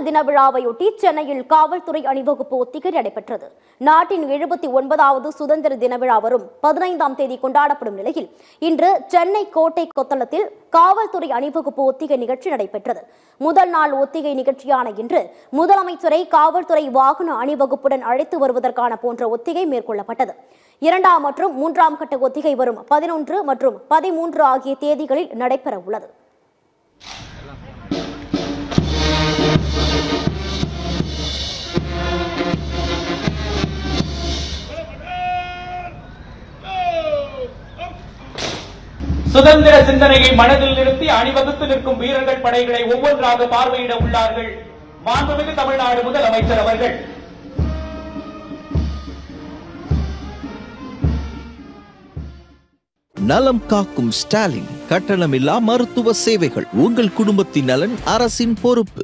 தின விழாவையொட்டி சென்னையில் காவல்துறை அணிவகுப்பு ஒத்திகை நடைபெற்றது. நாட்டின் 79வது சுதந்திர தின விழா வரும் 15ஆம் தேதி கொண்டாடப்படும் நிலையில் இன்று சென்னை கோட்டை கொத்தளத்தில் காவல்துறை அணிவகுப்பு ஒத்திகை நிகழ்ச்சி நடைபெற்றது. முதல் நாள் ஒத்திகை நிகழ்ச்சியான இன்று முதலமைச்சரை காவல்துறை வாகன அணிவகுப்புடன் அழைத்து வருவதற்கான போன்ற ஒத்திகை மேற்கொள்ளப்பட்டது. 2ஆம் மற்றும் 3ஆம் கட்ட ஒத்திகை வரும் 11 மற்றும் 13 ஆகிய தேதிகளில் நடைபெற உள்ளது. சுதந்திர சிந்தனையை மனதில் நிறுத்தி அணிவகுத்து நிற்கும் வீரர்கள் படைகளை ஒவ்வொன்றாக பார்வையிட உள்ளார்கள் மாண்புமிகு தமிழ்நாடு முதலமைச்சர் அவர்கள். நலம் காக்கும் ஸ்டாலின் கட்டணமில்லா மருத்துவ சேவைகள். உங்கள் குடும்பத்தின் நலன் அரசின் பொறுப்பு.